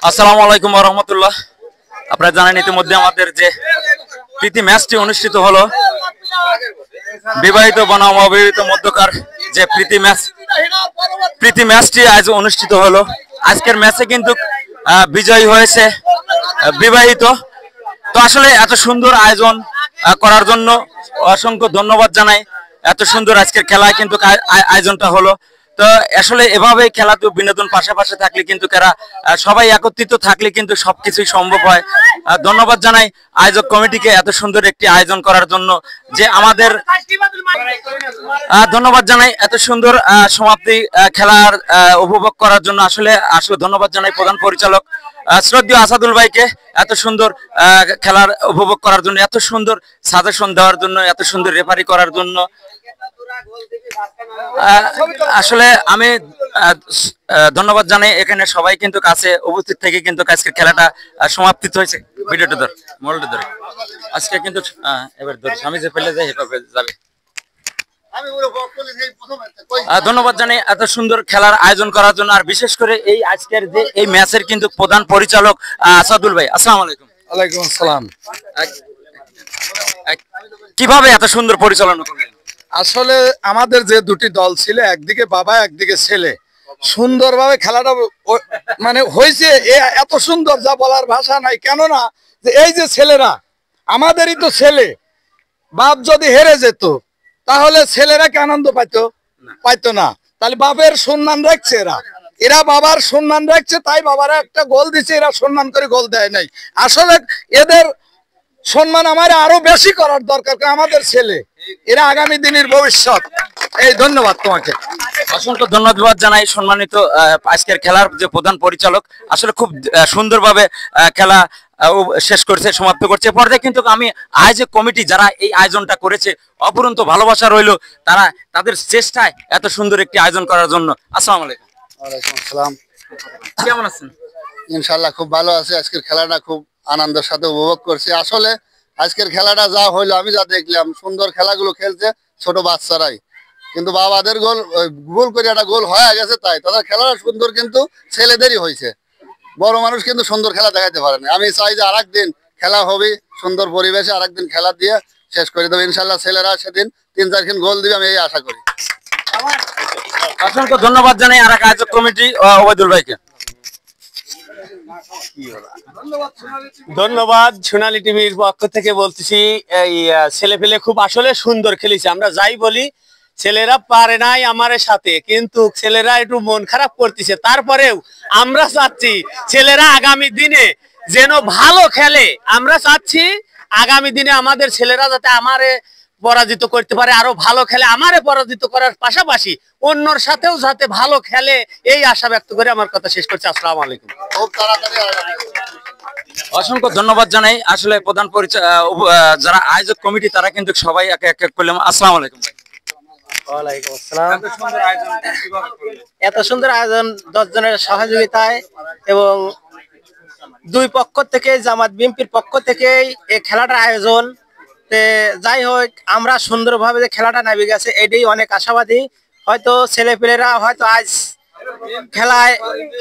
আসসালামু আলাইকুম ওয়া রাহমাতুল্লাহ। আপনারা জানেন ইতিমধ্যে আমাদের যে প্রীতি ম্যাচটি অনুষ্ঠিত হলো, বিবাহিত বনাম অবিবাহিত মধ্যকার যে প্রীতি ম্যাচটি আজ অনুষ্ঠিত হলো। আজকের ম্যাচে কিন্তু বিজয়ী হয়েছে বিবাহিত। তো আসলে এত সুন্দর আয়োজন করার জন্য অসংখ্য ধন্যবাদ জানাই। এত সুন্দর আজকের খেলায় কিন্তু আয়োজনটা হলো। তো আসলে এভাবে খেলা তো বিনোদন পাশাপাশি থাকলে কিন্তু সবাই একত্রিত থাকলে কিন্তু সবকিছুই সম্ভব হয়। ধন্যবাদ জানাই আয়োজক কমিটিকে এত সুন্দর একটি আয়োজন করার জন্য, যে আমাদের ধন্যবাদ জানাই এত সুন্দর সমাপ্তি খেলার উপভোগ করার জন্য। আসলে ধন্যবাদ জানাই প্রধান পরিচালক শ্রদ্ধেয় আসাদুল ভাইকে এত সুন্দর খেলার উপভোগ করার জন্য, এত সুন্দর সাজেশন দেওয়ার জন্য, এত সুন্দর রেফারি করার জন্য। আসলে আমি ধন্যবাদ জানাই এখানে সবাই কিন্তু কাছে উপস্থিত থেকে কিন্তু আজকের খেলাটা সমাপ্তি হয়েছে। ভিডিওটা ধর মোবাইলটা ধরে আজকে কিন্তু এবার ধর আমি যে ফেলে যাই হেপাবে যাবে। ধন্যবাদ জানাই এত সুন্দর খেলার আয়োজন করার জন্য, আর বিশেষ করে এই আজকের যে এই ম্যাচের কিন্তু প্রধান পরিচালক আসাদুল ভাই। আসসালামু আলাইকুম। ওয়ালাইকুম আসসালাম। কিভাবে এত সুন্দর পরিচালনা করলেন? আসলে আমাদের যে দুটি দল ছিল, একদিকে বাবা একদিকে ছেলে, সুন্দরভাবে খেলাটা মানে হয়েছে। এত সুন্দর যা বলার ভাষা নাই। কেননা যে এই যে ছেলেরা আমাদেরই তো ছেলে, বাপ যদি হেরে যেত তাহলে ছেলেরা কি আনন্দ পাইতো না? তাহলে বাপের সম্মান রাখছে এরা বাবার সম্মান রাখছে, তাই বাবারা একটা গোল দিচ্ছে, এরা সম্মান করে গোল দেয় নাই। আসলে এদের সম্মান আমার আরো বেশি করার দরকার, কারণ আমাদের ছেলে, এরা আগামী দিনের ভবিষ্যৎ। এই ধন্যবাদ তোমাকে, অসংখ্য ধন্যবাদ জানাই সম্মানিত আজকের খেলার যে প্রধান পরিচালক। আসলে খুব সুন্দরভাবে খেলা শেষ করছে, সমাপ্ত করছে। পর্যায়ে কিন্তু আমি আয়োজক কমিটি যারা এই আয়োজনটা করেছে, অপরন্ত ভালোবাসা রইলো তাদের চেষ্টায় এত সুন্দর একটি আয়োজন করার জন্য। আসসালামু আলাইকুম। ওয়ালাইকুম আসসালাম। কেমন আছেন? ইনশাআল্লাহ খুব ভালো আছে। আজকের খেলাটা খুব আনন্দের সাথে উপভোগ করছি। আসলে আজকের খেলাটা যা হইলো, আমি যা দেখলাম, সুন্দর খেলাগুলো খেলছে ছোট বাচ্চারাই, কিন্তু বাবাদের গোল করে একটা গোল হয়ে গেছে, তাই তাদের খেলাটা সুন্দর, কিন্তু ছেলেদেরই হয়েছে। বড় মানুষ কিন্তু সুন্দর খেলা দেখাইতে পারেনি। আমি চাই যে আরেকদিন খেলা হবে সুন্দর পরিবেশে, আরেকদিন খেলা দিয়ে শেষ করে দেবো ইনশাল্লাহ। ছেলেরা সেদিন ৩-৪ গোল দিবে, আমি এই আশা করি। অসংখ্য ধন্যবাদ জানাই আর এক আয়োজক কমিটি ওবায়দুল ভাইকে। ধন্যবাদ। সোনালী টিভির পক্ষ থেকে বলতেছি, এই ছেলে পেলে খুব আসলে সুন্দর খেলেছে। আমরা যাই বলি, ছেলেরা পারে নাই আমার সাথে, কিন্তু ছেলেরা একটু মন খারাপ করতেছে। তারপরেও আমরা চাচ্ছি ছেলেরা আগামী দিনে যেন ভালো খেলে। আমরা চাচ্ছি আগামী দিনে আমাদের ছেলেরা যাতে আমারে পরাজিত করতে পারে, আরো ভালো খেলে, আমারে পরাজিত করার পাশাপাশি অন্যর সাথেও যাতে ভালো খেলে, এই আশা ব্যক্ত করে আমার কথা শেষ করছি। আসসালামু আলাইকুম। অসংখ্য ধন্যবাদ জানাই আসলে প্রধান যারা আয়োজক কমিটি, তারা কিন্তু সবাই এক এক করলাম। আসসালামু আলাইকুম ভাই। ওয়ালাইকুম আসসালাম। এত সুন্দর আয়োজন 10 জনের সহযোগিতায় এবং দুই পক্ষ থেকে, জামাত বিএনপির পক্ষ থেকে এই খেলাটার আয়োজন। যাই হোক, আমরা সুন্দরভাবে যে খেলাটা নামে গেছে, এটাই অনেক আশাবাদী। হয়তো ছেলেপেলেরা হয়তো আজ খেলায়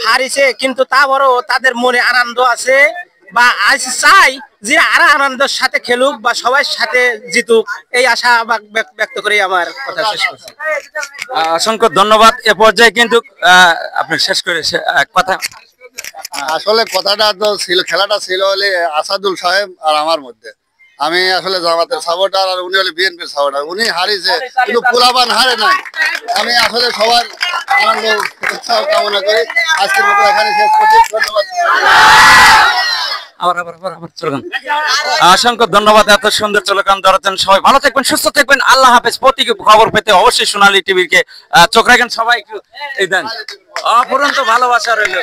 হারিছে, কিন্তু তা বড় তাদের মনে আনন্দ আছে, বা আজ চাই যে আরো আনন্দের সাথে খেলুক বা সবার সাথে জিতুক, এই আশা ব্যক্ত করে আমার কথা শেষ করছি। অসংখ্য ধন্যবাদ। এ পর্যায়ে কিন্তু আপনি শেষ করে কথা। আসলে কথাটা তো ছিল, খেলাটা ছিল হলে আসাদুল সাহেব আর আমার মধ্যে। আমি আসলে জামাতের সাপোর্টার আর উনি হলে বিএনপির সাপোর্টার। উনি হারিয়েছে, কিন্তু পোলাপান হারে নাই। আমি আসলে সবার আনন্দ উৎসাহ কামনা করি। আজকের মতো এখানে শেষ করছি। ধন্যবাদ। অসংখ্য ধন্যবাদ। এত সুন্দর চলকান ধরেছেন। সবাই ভালো থাকবেন, সুস্থ থাকবেন। আল্লাহ হাফেজ। প্রতি খবর পেতে অবশ্যই সোনালী টিভিকে চোখ রাখেন। সবাই একটু এই দেন, অপরন্ত ভালোবাসা রইল।